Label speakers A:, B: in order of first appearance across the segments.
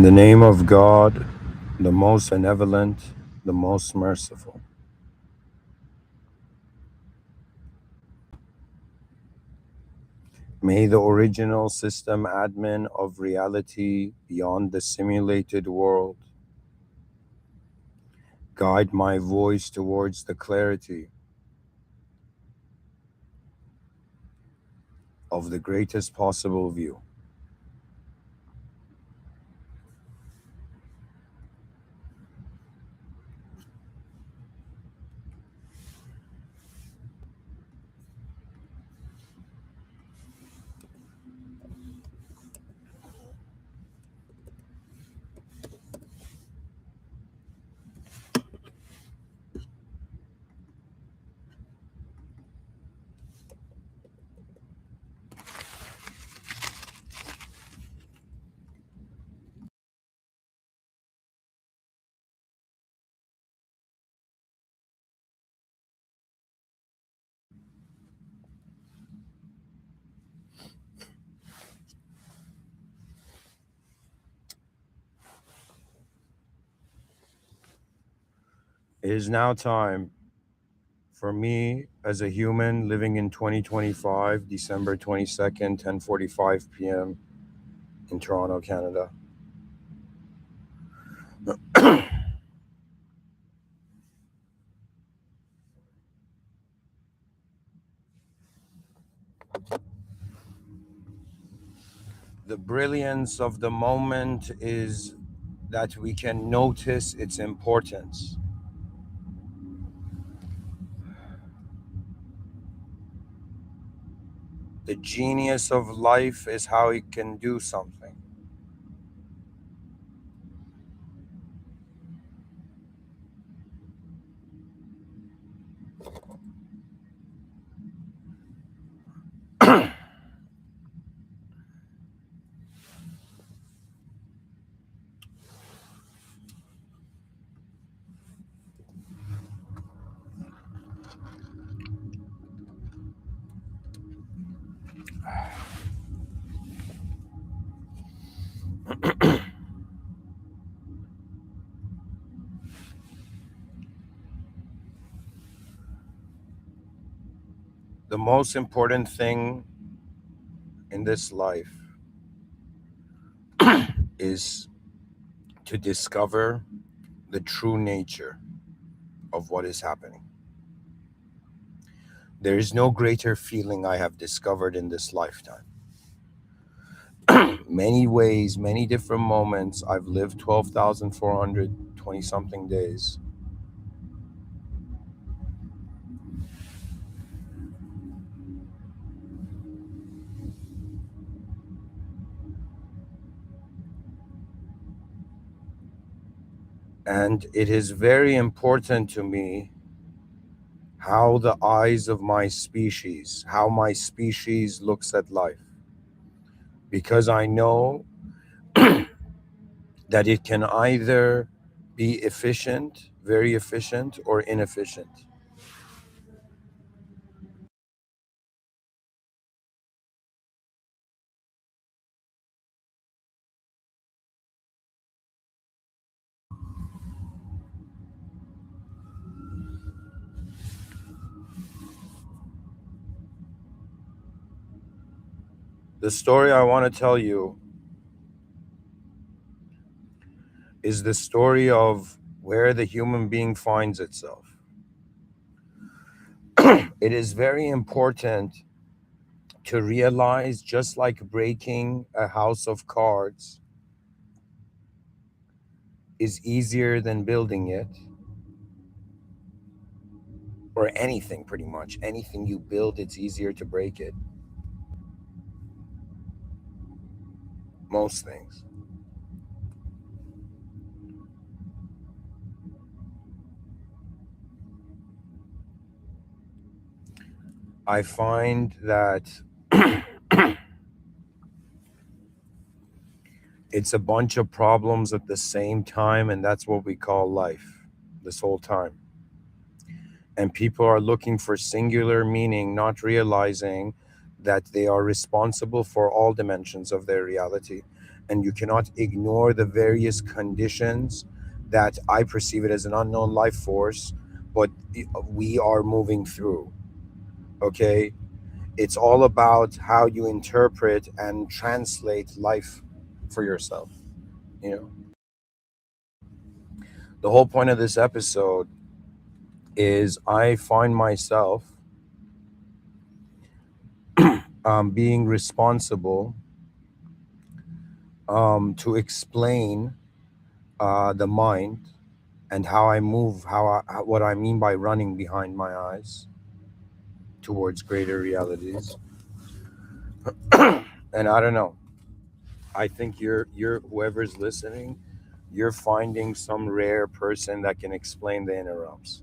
A: In the name of God, the most benevolent, the most merciful. May the original system admin of reality beyond the simulated world guide my voice towards the clarity of the greatest possible view. It is now time for me as a human living in 2025, December 22nd, 10:45 p.m. in Toronto, Canada. The brilliance of the moment is that we can notice its importance. The genius of life is how it can do something. The most important thing in this life is to discover the true nature of what is happening. There is no greater feeling I have discovered in this lifetime. Many ways, many different moments. I've lived 12,420 something days. And it is very important to me how the eyes of my species, how my species looks at life. Because I know that it can either be efficient, very efficient, or inefficient. The story I want to tell you is the story of where the human being finds itself. It is very important to realize, just like breaking a house of cards is easier than building it, or anything, pretty much anything you build, it's easier to break it. Most things. I find that it's a bunch of problems at the same time, and that's what we call life this whole time. And people are looking for singular meaning, not realizing that they are responsible for all dimensions of their reality. and you cannot ignore the various conditions that I perceive it as an unknown life force, but we are moving through. Okay, it's all about how you interpret and translate life for yourself. You know, the whole point of this episode is I find myself being responsible to explain the mind and how I move, what I mean by running behind my eyes towards greater realities. And I don't know. I think you're whoever's listening, you're finding some rare person that can explain the inner realms.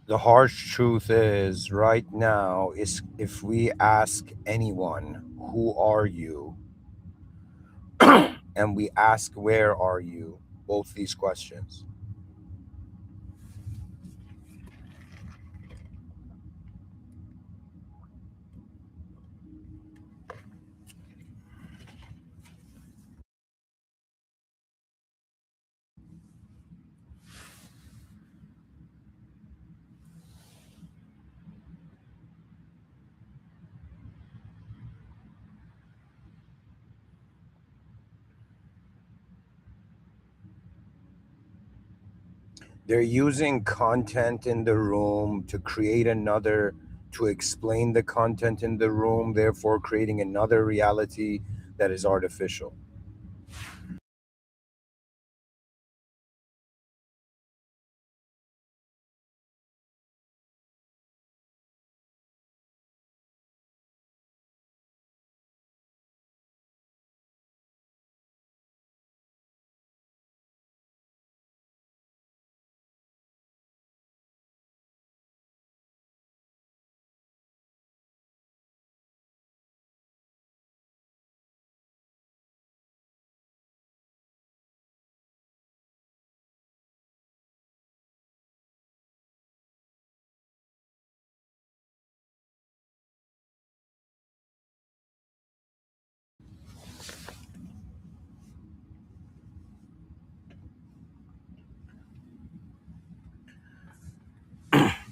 A: The harsh truth is, right now, is if we ask anyone, who are you? And we ask, where are you? Both these questions. They're using content in the room to create another, to explain the content in the room, therefore creating another reality that is artificial.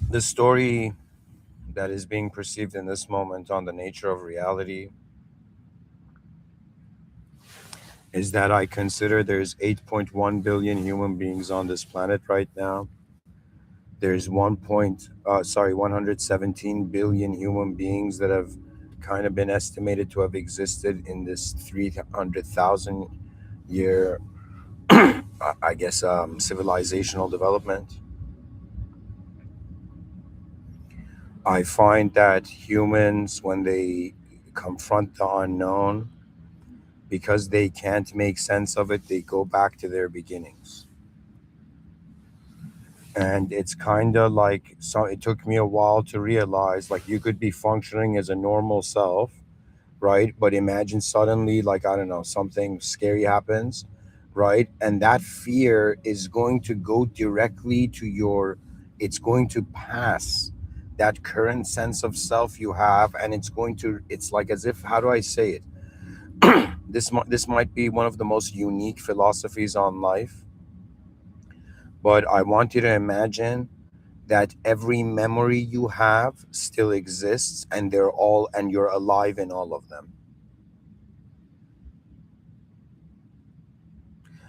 A: The story that is being perceived in this moment on the nature of reality is that I consider there's 8.1 billion human beings on this planet right now. There's 117 billion human beings that have kind of been estimated to have existed in this 300,000 year, I guess, civilizational development. I find that humans, when they confront the unknown, because they can't make sense of it, they go back to their beginnings. And it's kind of like, so it took me a while to realize, like, you could be functioning as a normal self, right? But imagine suddenly, like, I don't know, something scary happens, right? And that fear is going to go directly to your, it's going to pass that current sense of self you have, and it's going to, it's like as if, how do I say it? This might be one of the most unique philosophies on life, but I want you to imagine that every memory you have still exists, and they're all, and you're alive in all of them.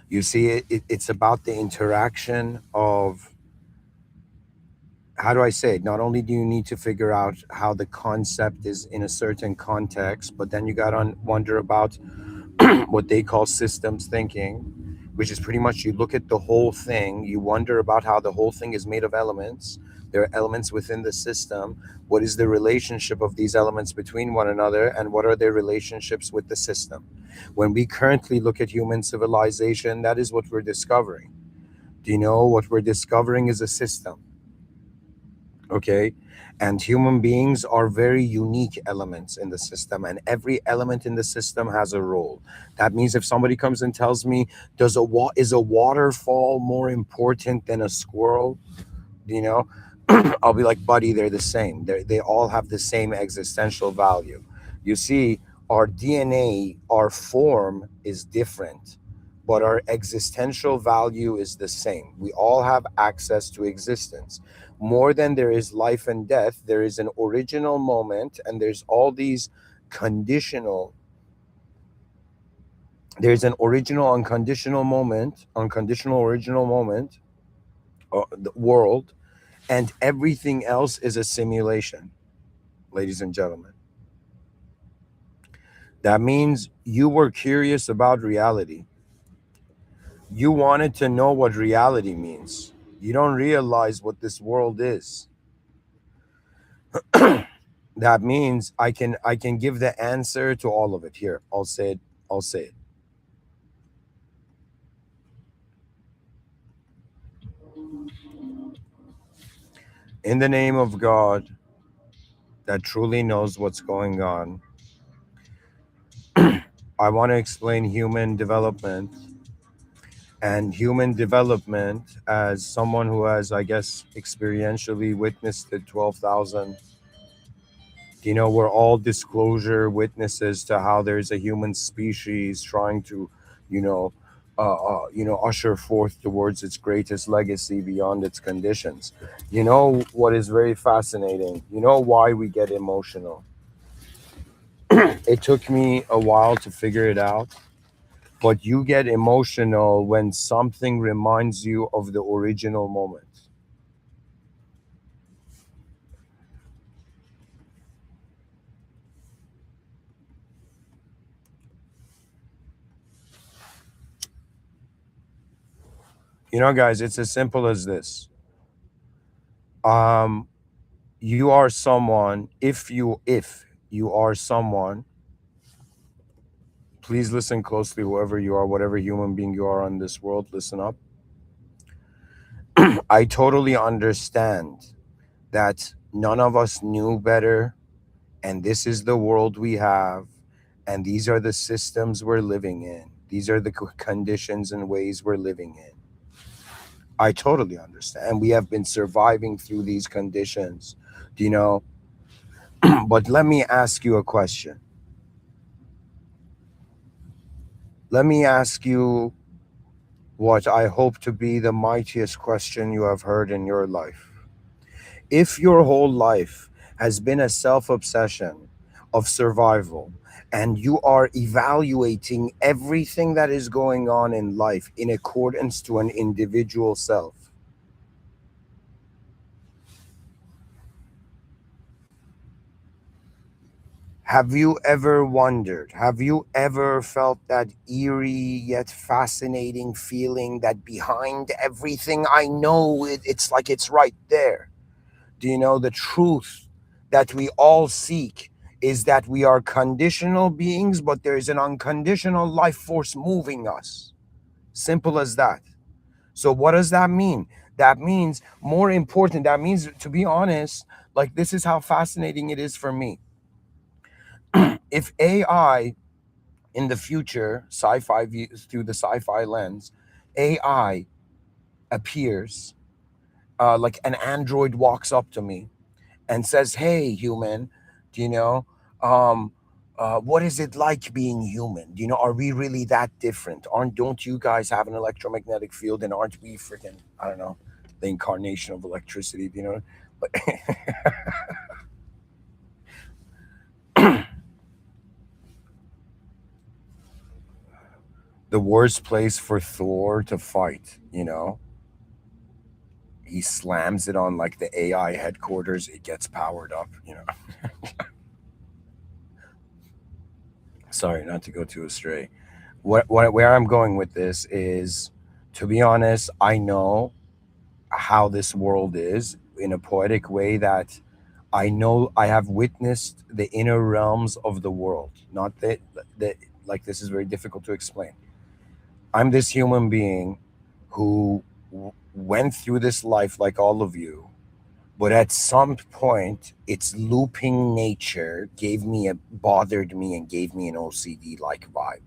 A: You see, it's about the interaction of, how do I say it? Not only do you need to figure out how the concept is in a certain context, but then you got to wonder about what they call systems thinking, which is pretty much, you look at the whole thing, you wonder about how the whole thing is made of elements. There are elements within the system. What is the relationship of these elements between one another, and what are their relationships with the system? When we currently look at human civilization, that is what we're discovering. Do you know what we're discovering is a system? Okay. And human beings are very unique elements in the system, and every element in the system has a role. That means if somebody comes and tells me, is a waterfall more important than a squirrel? You know, I'll be like, buddy, they're the same. They all have the same existential value. You see, our DNA, our form is different, but our existential value is the same. We all have access to existence. More than there is life and death, there is an original moment, and there's all these conditional. There's an original, unconditional, original moment, the world, and everything else is a simulation, ladies and gentlemen. That means you were curious about reality. You wanted to know what reality means. You don't realize what this world is. That means I can give the answer to all of it. Here, I'll say it. I'll say it. In the name of God that truly knows what's going on, I want to explain human development, and human development as someone who has, I guess, experientially witnessed the 12,000. We're all disclosure witnesses to how there's a human species trying to, you know, usher forth towards its greatest legacy beyond its conditions. You know what is very fascinating? You know why we get emotional? It took me a while to figure it out, but you get emotional when something reminds you of the original moment. Guys, it's as simple as this. Um, you are someone. If you are someone, please listen closely. Whoever you are, whatever human being you are on this world, listen up. I totally understand that none of us knew better, and this is the world we have, and these are the systems we're living in. These are the conditions and ways we're living in. I totally understand. And we have been surviving through these conditions, you know. But let me ask you a question. Let me ask you what I hope to be the mightiest question you have heard in your life. If your whole life has been a self obsession of survival, and you are evaluating everything that is going on in life in accordance to an individual self, have you ever wondered, have you ever felt that eerie yet fascinating feeling that behind everything I know, it's like it's right there? Do you know the truth that we all seek is that we are conditional beings, but there is an unconditional life force moving us? Simple as that. So, what does that mean? That means, more important, that means, to be honest, like this is how fascinating it is for me. If AI in the future, sci-fi through the sci-fi lens, AI appears, like an android walks up to me and says, "Hey, human, do you know, um, what is it like being human? Do you know, are we really that different? Don't you guys have an electromagnetic field, and aren't we freaking, I don't know, the incarnation of electricity? Do you know?" But the worst place for Thor to fight, he slams it on like the AI headquarters. It gets powered up. Sorry, not to go too astray. Where I'm going with this is, to be honest, I know how this world is in a poetic way, that I know I have witnessed the inner realms of the world. Not that like, this is very difficult to explain. I'm this human being who went through this life like all of you, but at some point, its looping nature bothered me and gave me an OCD like vibe.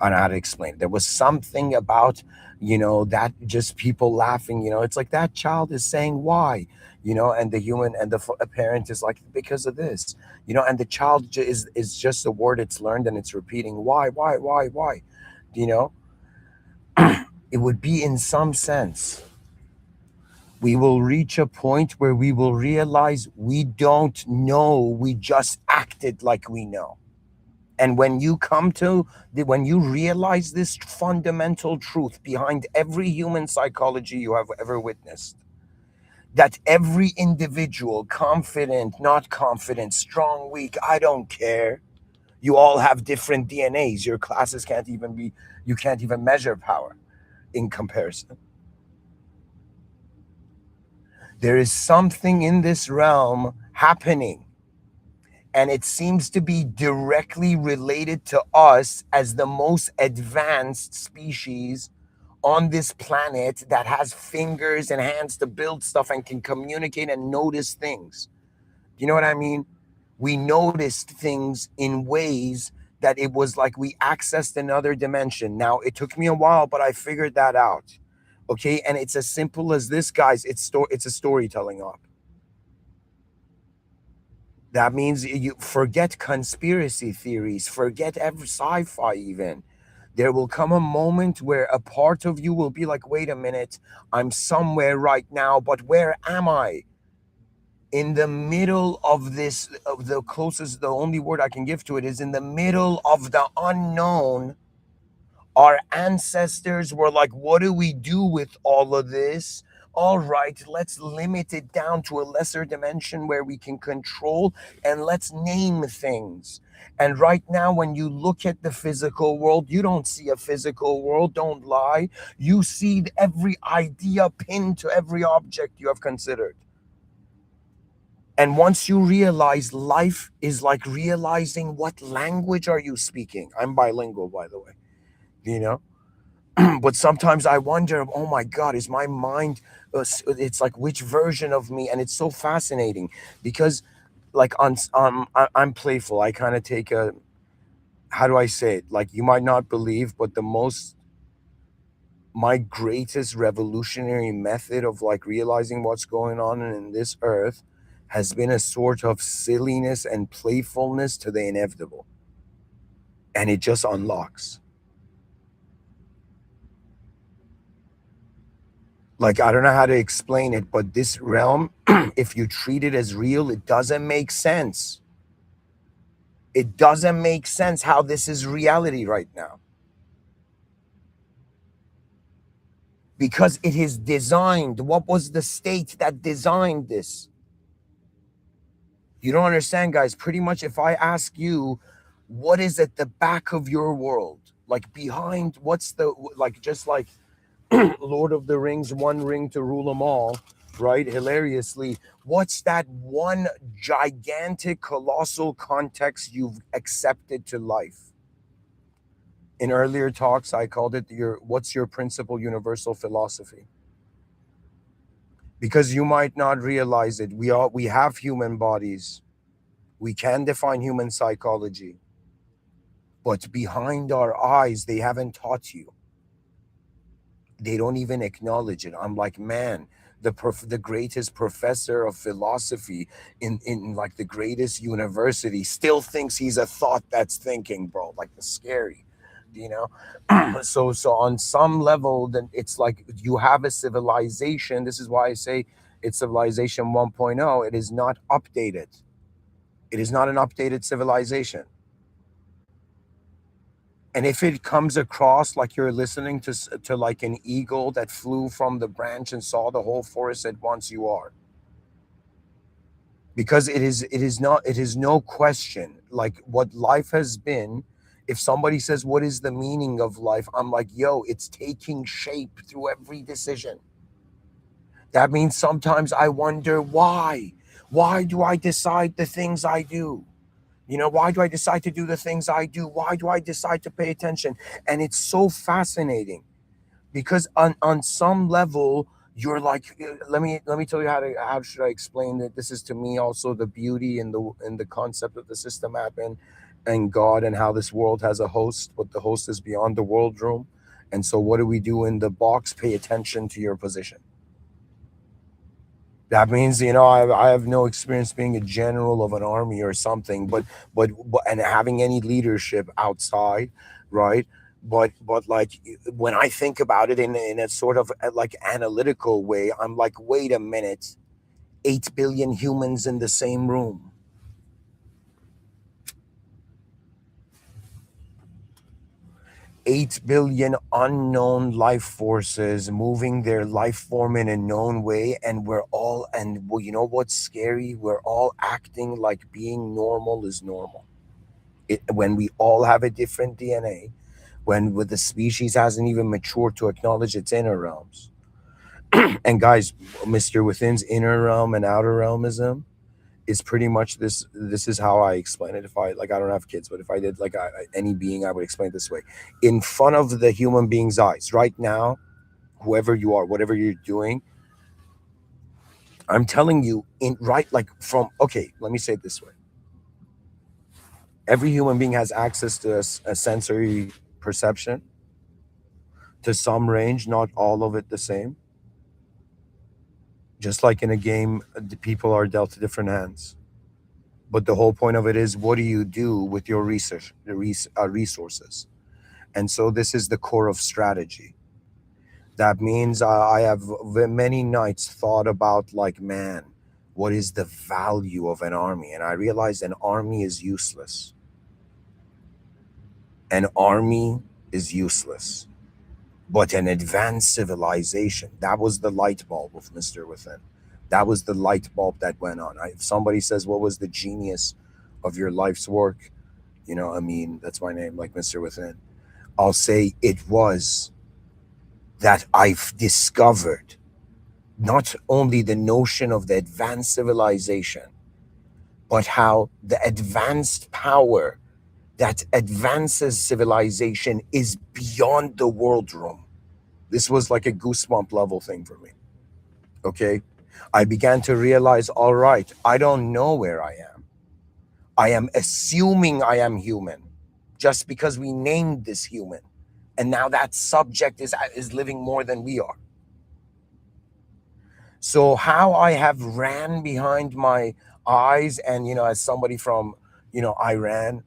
A: I don't know how to explain it. There was something about, that just people laughing, it's like that child is saying why, and the human and a parent is like, because of this, and the child is just a word it's learned and it's repeating why, you know, it would be in some sense we will reach a point where we will realize we don't know, we just acted like we know. And when you realize this fundamental truth behind every human psychology you have ever witnessed, that every individual, confident, not confident, strong, weak, I don't care, you all have different DNAs. Your classes can't even be, you can't even measure power in comparison. There is something in this realm happening, and it seems to be directly related to us as the most advanced species on this planet that has fingers and hands to build stuff and can communicate and notice things. You know what I mean? We noticed things in ways that it was like we accessed another dimension. Now, it took me a while, but I figured that out. Okay, and it's as simple as this, guys. It's a storytelling op. That means you forget conspiracy theories, forget every sci-fi even. There will come a moment where a part of you will be like, wait a minute, I'm somewhere right now, but where am I? In the middle of this, of the closest, the only word I can give to it is in the middle of the unknown. Our ancestors were like, what do we do with all of this? All right, let's limit it down to a lesser dimension where we can control, and let's name things. And right now, when you look at the physical world, you don't see a physical world, don't lie. You see every idea pinned to every object you have considered. And once you realize life is like realizing what language are you speaking. I'm bilingual, by the way, you know? But sometimes I wonder, oh my God, is my mind, it's like which version of me? And it's so fascinating because, like, I'm playful. I kind of take a, how do I say it? Like, you might not believe, but my greatest revolutionary method of like realizing what's going on in this earth has been a sort of silliness and playfulness to the inevitable. And it just unlocks. Like, I don't know how to explain it, but this realm, if you treat it as real, it doesn't make sense. It doesn't make sense how this is reality right now because it is designed. What was the state that designed this? You don't understand, guys. Pretty much, if I ask you, what is at the back of your world? Like, behind, what's the, like, just like Lord of the Rings, one ring to rule them all, right? Hilariously, what's that one gigantic, colossal context you've accepted to life? In earlier talks, I called it what's your principal universal philosophy? Because you might not realize it. We have human bodies. We can define human psychology, but behind our eyes, they haven't taught you. They don't even acknowledge it. I'm like, man, the greatest professor of philosophy in like the greatest university still thinks he's a thought that's thinking, bro. Like, the scary, you know. So on some level, then it's like you have a civilization. This is why I say it's civilization 1.0. It is not updated. It is not an updated civilization. And if it comes across like you're listening to like an eagle that flew from the branch and saw the whole forest at once, you are. Because it is no question like what life has been. If somebody says what is the meaning of life, I'm like, yo, it's taking shape through every decision. That means sometimes I wonder why do I decide the things I do? Why do I decide to do the things I do? Why do I decide to pay attention? And it's so fascinating because on some level, you're like, let me tell you how should I explain it. This is to me also the beauty in the concept of the system app and God, and how this world has a host, but the host is beyond the world room. And so what do we do in the box? Pay attention to your position. That means, I have no experience being a general of an army or something, but and having any leadership outside, right? But like, when I think about it in a sort of like analytical way, I'm like, wait a minute, 8 billion humans in the same room, 8 billion unknown life forces moving their life form in a known way, and we're all, and well, you know what's scary? We're all acting like being normal is normal. When we all have a different DNA, when with the species hasn't even matured to acknowledge its inner realms. And guys, Mr. Within's inner realm and outer realmism is pretty much this. This is how I explain it. If I like, I don't have kids, but if I did, like, any being, I would explain it this way. In front of the human being's eyes right now, whoever you are, whatever you're doing, I'm telling you, in right, like, from, okay, let me say it this way. Every human being has access to a sensory perception to some range, not all of it the same. Just like in a game, the people are dealt different hands. But the whole point of it is, what do you do with your research, resources? And so this is the core of strategy. That means, I have many nights thought about, like, man, what is the value of an army? And I realized an army is useless. An army is useless. But an advanced civilization, that was the light bulb of Mr. Within. That was the light bulb that went on. If somebody says, what was the genius of your life's work? I mean, that's my name, like Mr. Within. I'll say it was that I've discovered not only the notion of the advanced civilization, but how the advanced power that advances civilization is beyond the world room. This was like a goosebump level thing for me. Okay. I began to realize, all right, I don't know where I am. I am assuming I am human just because we named this human. And now that subject is living more than we are. So how I have ran behind my eyes, and as somebody from Iran,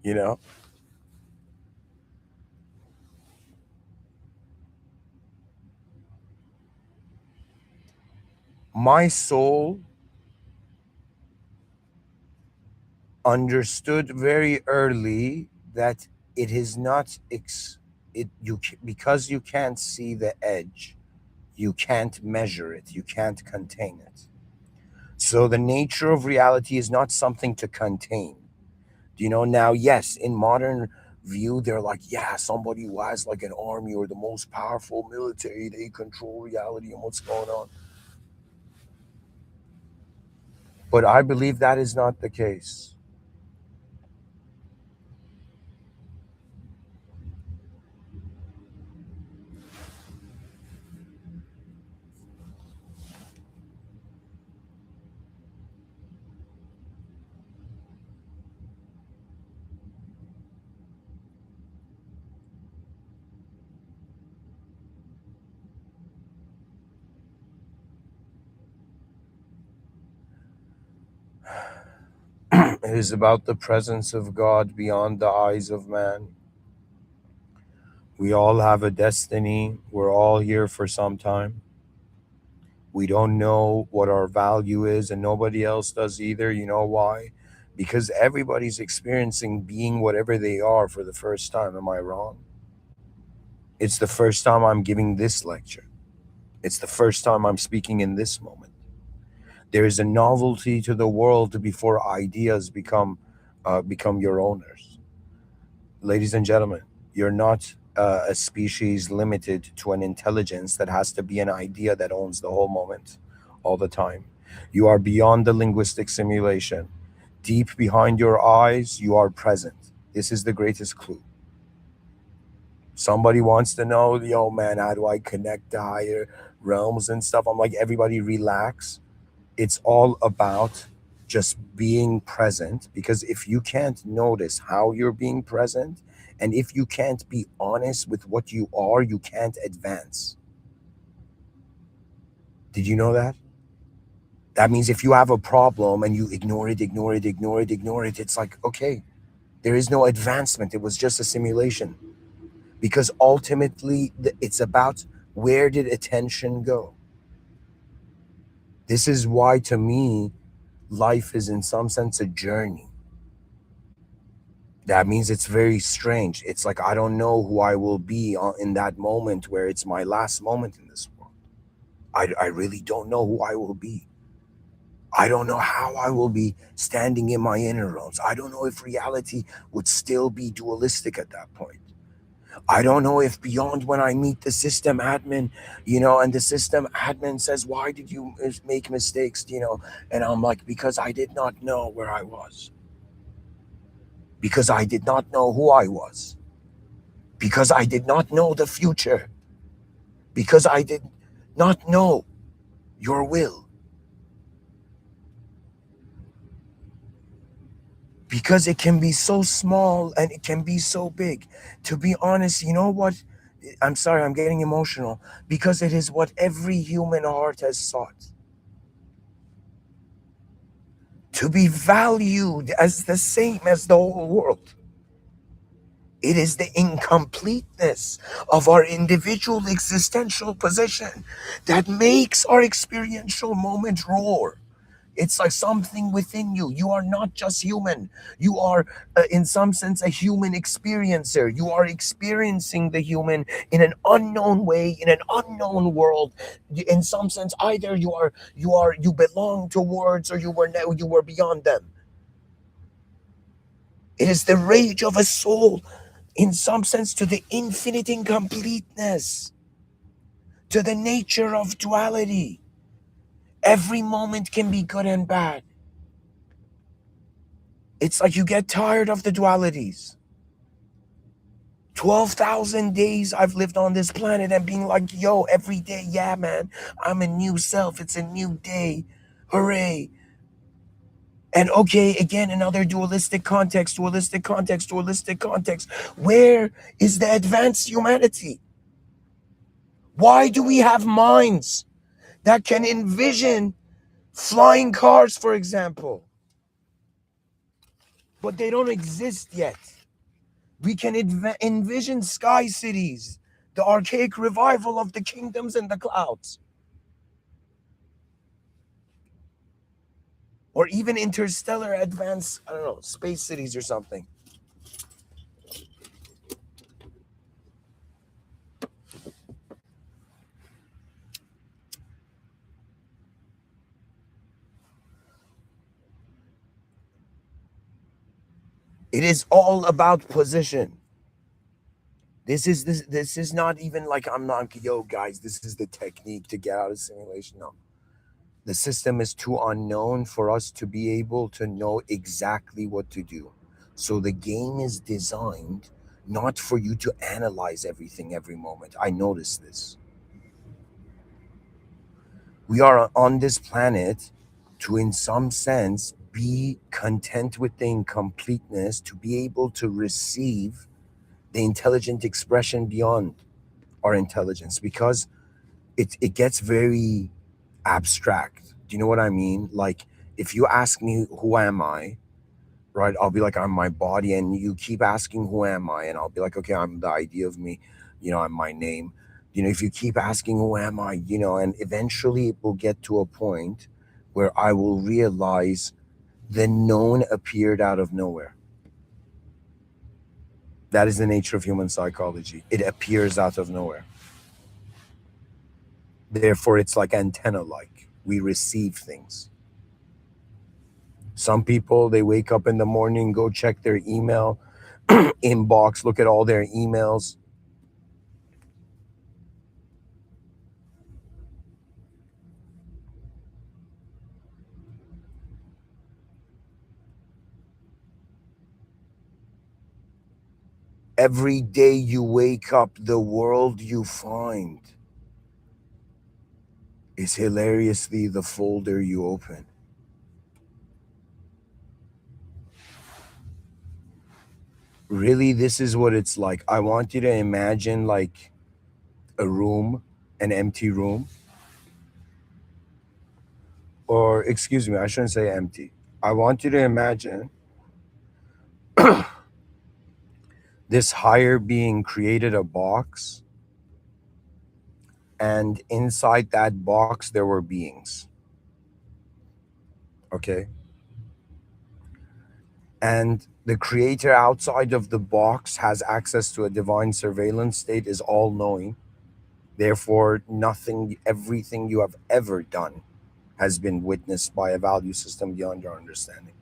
A: you know, my soul understood very early that it is not because you can't see the edge, you can't measure it, you can't contain it. So the nature of reality is not something to contain. Now, yes, in modern view, they're like, yeah, somebody who has like an army or the most powerful military, they control reality and what's going on. But I believe that is not the case. It is about the presence of God beyond the eyes of man. We all have a destiny. We're all here for some time. We don't know what our value is, and nobody else does either. You know why? Because everybody's experiencing being whatever they are for the first time. Am I wrong? It's the first time I'm giving this lecture. It's the first time I'm speaking in this moment. There is a novelty to the world before ideas become your owners. Ladies and gentlemen, you're not a species limited to an intelligence that has to be an idea that owns the whole moment all the time. You are beyond the linguistic simulation. Deep behind your eyes, you are present. This is the greatest clue. Somebody wants to know, yo, man, how do I connect to higher realms and stuff? I'm like, everybody relax. It's all about just being present, because if you can't notice how you're being present, and if you can't be honest with what you are, you can't advance. Did you know that? That means if you have a problem and you ignore it, ignore it, ignore it, ignore it, it's like, okay, there is no advancement. It was just a simulation. Because ultimately, it's about, where did attention go? This is why, to me, life is in some sense a journey. That means it's very strange. It's like, I don't know who I will be in that moment where it's my last moment in this world. I really don't know who I will be. I don't know how I will be standing in my inner realms. I don't know if reality would still be dualistic at that point. I don't know if beyond, when I meet the system admin, and the system admin says, why did you make mistakes, and I'm like, because I did not know where I was, because I did not know who I was, because I did not know the future, because I did not know your will, because it can be so small and it can be so big. To be honest, you know what? I'm sorry, I'm getting emotional, because it is what every human heart has sought, to be valued as the same as the whole world. It is the incompleteness of our individual existential position that makes our experiential moment roar. It's like something within you. You are not just human. You are, in some sense, a human experiencer. You are experiencing the human in an unknown way, in an unknown world. In some sense, either you belong to words, or you were beyond them. It is the rage of a soul, in some sense, to the infinite incompleteness, to the nature of duality. Every moment can be good and bad. It's like you get tired of the dualities. 12,000 days I've lived on this planet, and being like, yo, every day, yeah, man, I'm a new self. It's a new day. Hooray. And okay, again, another dualistic context, dualistic context, dualistic context. Where is the advanced humanity? Why do we have minds that can envision flying cars, for example, but they don't exist yet? We can envision sky cities, the archaic revival of the kingdoms in the clouds, or even interstellar advanced, I don't know, space cities or something. It is all about position. This is not even like, I'm not, yo guys, this is the technique to get out of simulation. No. The system is too unknown for us to be able to know exactly what to do. So the game is designed not for you to analyze everything every moment. I notice this. We are on this planet to, in some sense, be content with the incompleteness, to be able to receive the intelligent expression beyond our intelligence, because it gets very abstract. Do you know what I mean? Like, if you ask me, who am I? Right? I'll be like, I'm my body. And you keep asking, who am I? And I'll be like, okay, I'm the idea of me. I'm my name. If you keep asking, who am I? And eventually it will get to a point where I will realize the known appeared out of nowhere. That is the nature of human psychology. It appears out of nowhere. Therefore, it's like antenna like. We receive things. Some people, they wake up in the morning, go check their email inbox, look at all their emails. Every day you wake up, the world you find is hilariously the folder you open. Really, this is what it's like. I want you to imagine like a room, an empty room, or excuse me, I shouldn't say empty. I want you to imagine this higher being created a box, and inside that box, there were beings. Okay. And the creator outside of the box has access to a divine surveillance state, is all knowing. Therefore, nothing, everything you have ever done has been witnessed by a value system beyond your understanding.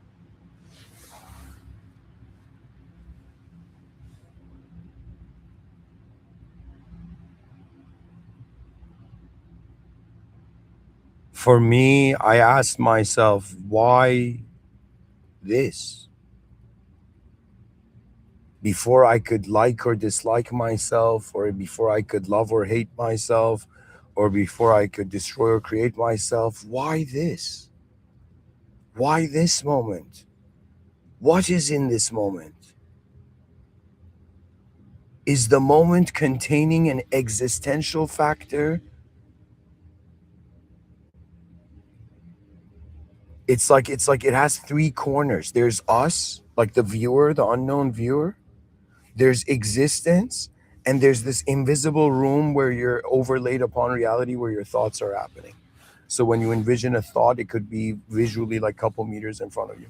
A: For me, I asked myself, why this? Before I could like or dislike myself, or before I could love or hate myself, or before I could destroy or create myself, why this? Why this moment? What is in this moment? Is the moment containing an existential factor? It's like it has three corners. There's us, like the viewer, the unknown viewer. There's existence, and there's this invisible room where you're overlaid upon reality, where your thoughts are happening. So when you envision a thought, it could be visually like a couple meters in front of you.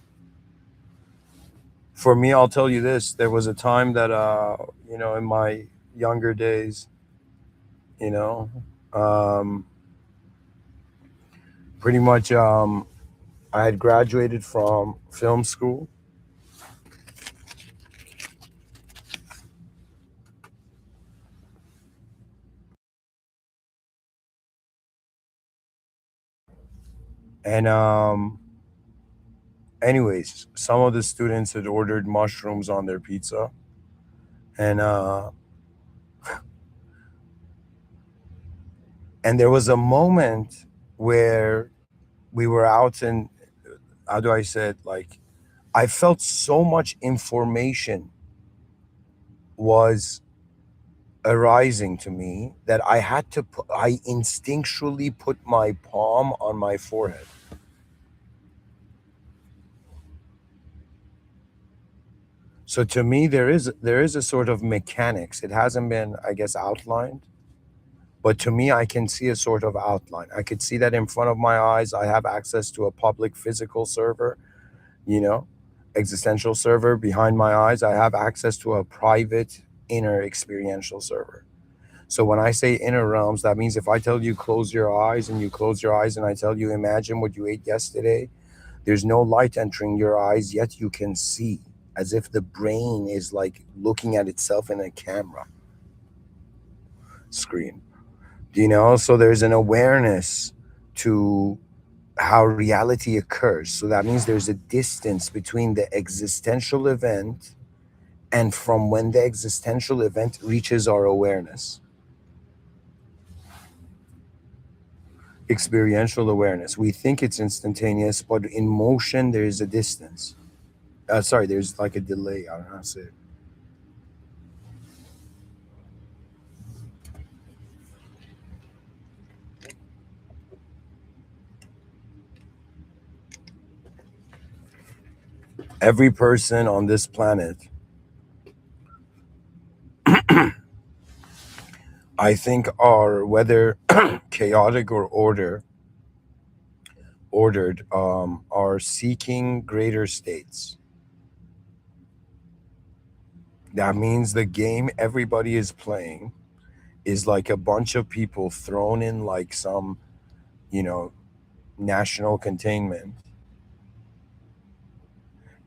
A: For me, I'll tell you this: there was a time that, in my younger days, you know, um, pretty much, I had graduated from film school, and anyways, some of the students had ordered mushrooms on their pizza, and and there was a moment where we were out, and how do I say it? Like, I felt so much information was arising to me that I instinctually put my palm on my forehead. So to me, there is a sort of mechanics. It hasn't been, I guess, outlined, but to me, I can see a sort of outline. I could see that in front of my eyes. I have access to a public physical server, you know, existential server. Behind my eyes, I have access to a private inner experiential server. So when I say inner realms, that means if I tell you close your eyes and you close your eyes and I tell you imagine what you ate yesterday, there's no light entering your eyes, yet you can see, as if the brain is like looking at itself in a camera screen. So there's an awareness to how reality occurs. So that means there's a distance between the existential event and from when the existential event reaches our awareness. Experiential awareness. We think it's instantaneous, but in motion, there is a distance. Sorry, there's like a delay. I don't know how to say it. Every person on this planet, I think, are, whether chaotic or ordered, are seeking greater states. That means the game everybody is playing is like a bunch of people thrown in like some, you know, national containment,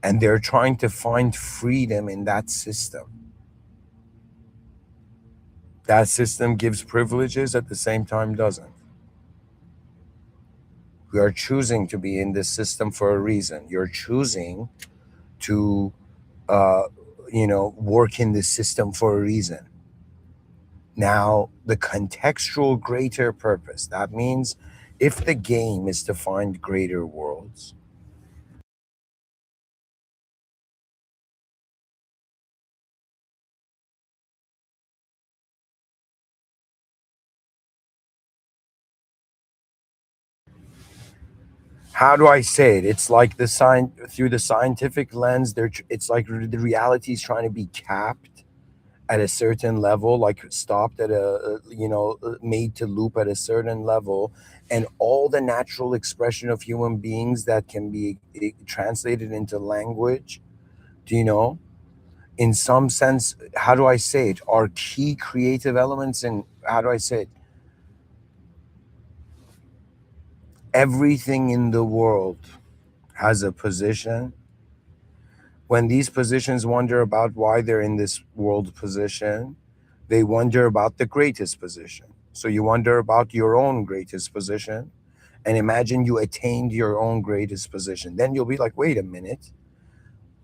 A: and they're trying to find freedom in that system. That system gives privileges, at the same time doesn't. We are choosing to be in this system for a reason. You're choosing to, uh, work in the system for a reason. Now, the contextual greater purpose, that means if the game is to find greater worlds, how do I say it? It's like the sign through the scientific lens. It's like the reality is trying to be capped at a certain level, like stopped at made to loop at a certain level, and all the natural expression of human beings that can be translated into language. Do you know? In some sense, how do I say it? Are key creative elements, and how do I say it? Everything in the world has a position. When these positions wonder about why they're in this world position, they wonder about the greatest position. So you wonder about your own greatest position, and imagine you attained your own greatest position. Then you'll be like, wait a minute.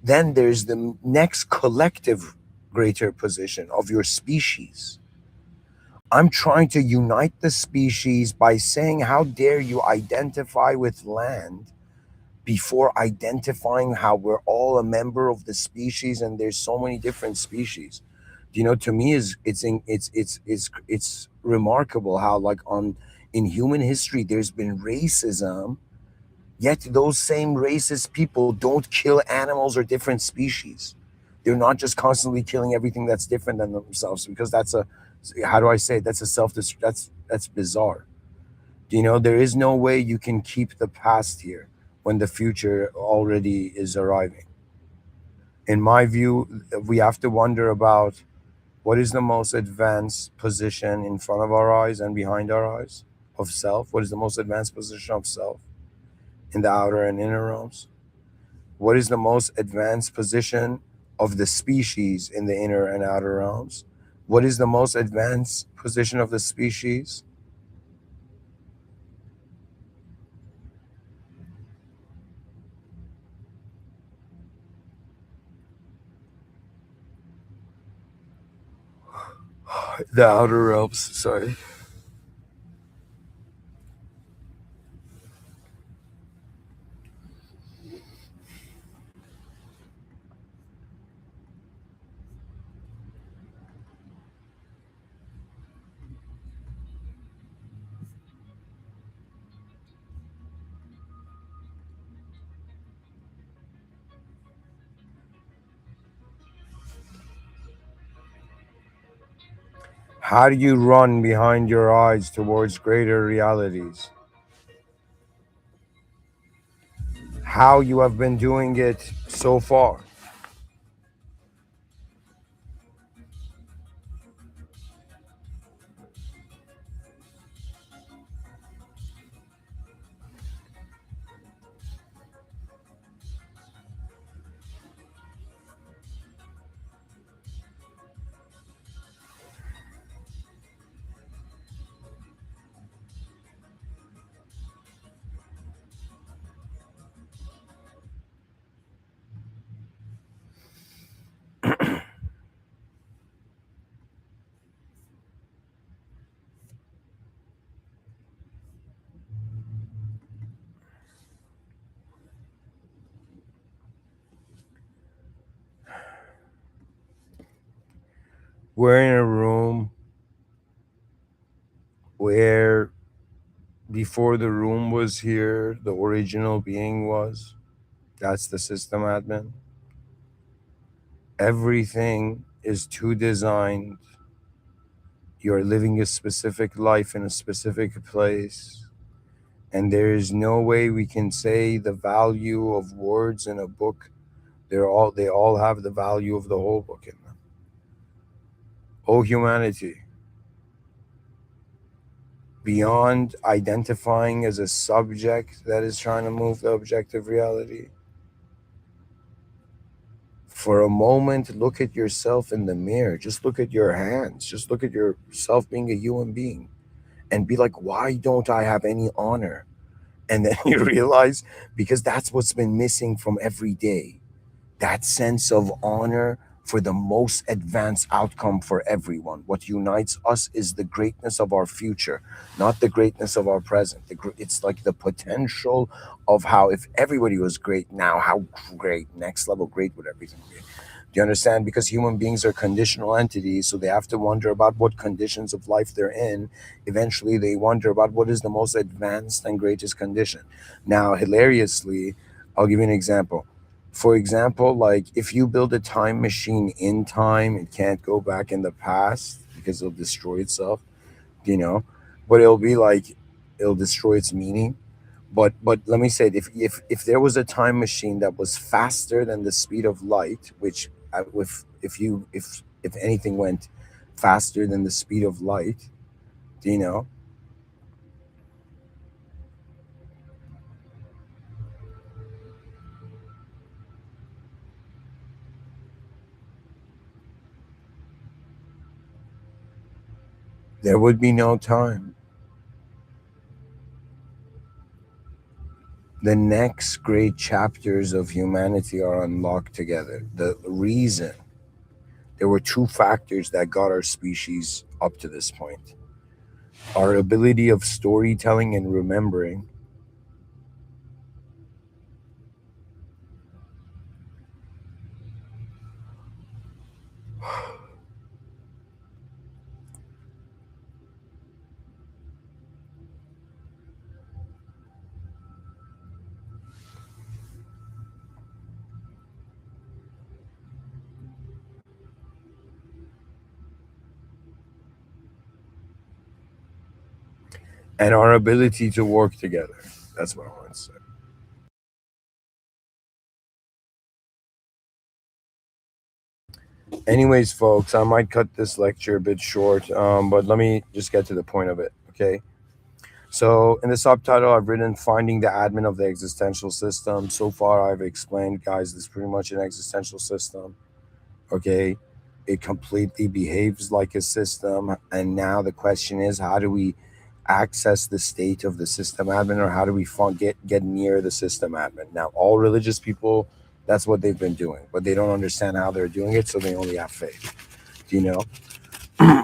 A: Then there's the next collective greater position of your species. I'm trying to unite the species by saying, how dare you identify with land before identifying how we're all a member of the species and there's so many different species. To me is it's remarkable how, like, on in human history there's been racism, yet those same racist people don't kill animals or different species. They're not just constantly killing everything that's different than themselves, because that's a, how do I say it? That's a that's bizarre. There is no way you can keep the past here when the future already is arriving. In my view, we have to wonder about what is the most advanced position in front of our eyes and behind our eyes of self. What is the most advanced position of self in the outer and inner realms? What is the most advanced position of the species in the inner and outer realms? What is the most advanced position of the species? The outer realms, sorry. How do you run behind your eyes towards greater realities? How you have been doing it so far? We're in a room where, before the room was here, the original being was. That's the system admin. Everything is to designed. You're living a specific life in a specific place. And there is no way we can say the value of words in a book. They all have the value of the whole book in them. Oh, humanity, beyond identifying as a subject that is trying to move the objective reality, for a moment, look at yourself in the mirror. Just look at your hands. Just look at yourself being a human being and be like, why don't I have any honor? And then you realize, because that's what's been missing from every day, that sense of honor for the most advanced outcome for everyone. What unites us is the greatness of our future, not the greatness of our present. It's like the potential of how, if everybody was great now, how great, next level great would everything be. Do you understand? Because human beings are conditional entities, so they have to wonder about what conditions of life they're in. Eventually, they wonder about what is the most advanced and greatest condition. Now, hilariously, I'll give you an example. For example, like if you build a time machine in time, it can't go back in the past because it'll destroy itself, you know, but it'll destroy its meaning. But let me say it, if there was a time machine that was faster than the speed of light, which if anything went faster than the speed of light, you know, there would be no time. The next great chapters of humanity are unlocked together. The reason, there were two factors that got our species up to this point: our ability of storytelling and remembering, and our ability to work together. That's what I want to say. Anyways, folks, I might cut this lecture a bit short, but let me just get to the point of it, okay? So, in the subtitle, I've written Finding the Admin of the Existential System. So far, I've explained, guys, this is pretty much an existential system, okay? It completely behaves like a system. And now the question is, how do we access the state of the system admin, or how do we get near the system admin? Now, all religious people, that's what they've been doing, but they don't understand how they're doing it, so they only have faith, you know?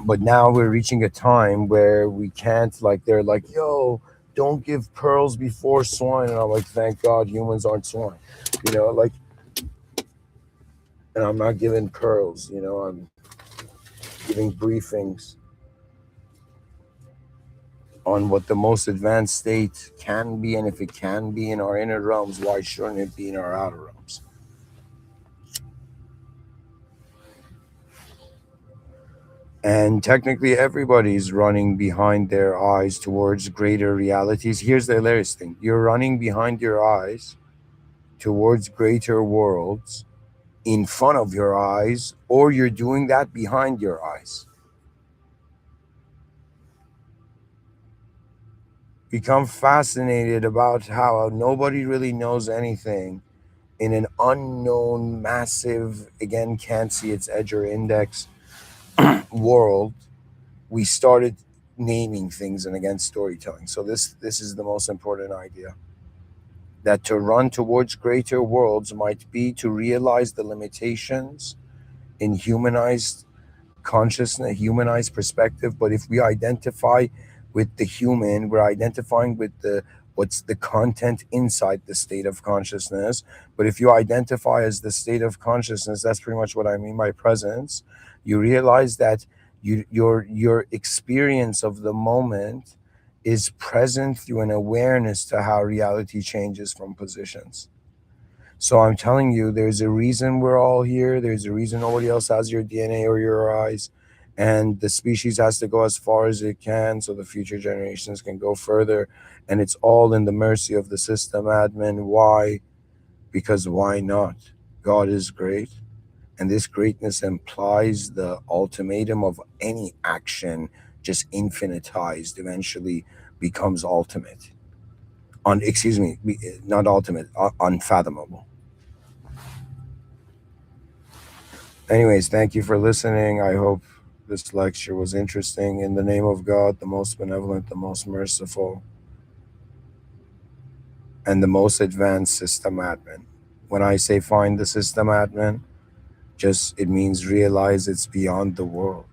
A: But now we're reaching a time where we can't, like, they're like, yo, don't give pearls before swine. And I'm like, thank God humans aren't swine, like, and I'm not giving pearls, I'm giving briefings on what the most advanced state can be. And if it can be in our inner realms, why shouldn't it be in our outer realms? And technically, everybody's running behind their eyes towards greater realities. Here's the hilarious thing: you're running behind your eyes towards greater worlds in front of your eyes, or you're doing that behind your eyes. Become fascinated about how nobody really knows anything in an unknown, massive, again, can't see its edge or index world. We started naming things, and again, storytelling. So this is the most important idea, that to run towards greater worlds might be to realize the limitations in humanized consciousness, humanized perspective. But if we identify with the human, we're identifying with the what's the content inside the state of consciousness. But if you identify as the state of consciousness, that's pretty much what I mean by presence. You realize that your experience of the moment is present through an awareness to how reality changes from positions. So I'm telling you, there's a reason we're all here. There's a reason nobody else has your DNA or your eyes. And the species has to go as far as it can so the future generations can go further. And it's all in the mercy of the system admin. Why? Because why not? God is great. And this greatness implies the ultimatum of any action, just infinitized, eventually becomes ultimate. Excuse me, not ultimate, unfathomable. Anyways, thank you for listening. I hope this lecture was interesting. In the name of God, the most benevolent, the most merciful, and the most advanced system admin. When I say find the system admin, Just it means realize it's beyond the world.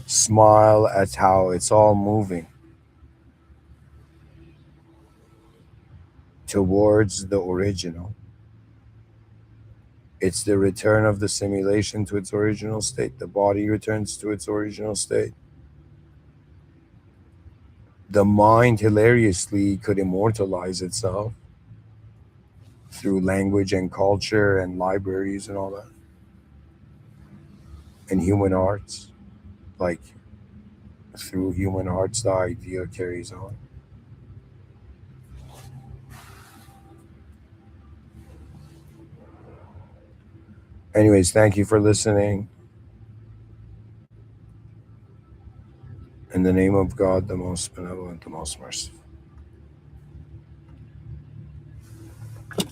A: Smile at how it's all moving towards the original. It's the return of the simulation to its original state. The body returns to its original state. The mind hilariously could immortalize itself through language and culture and libraries and all that, and human arts. Like through human arts, the idea carries on. Anyways, thank you for listening. In the name of God, the most benevolent, the most merciful.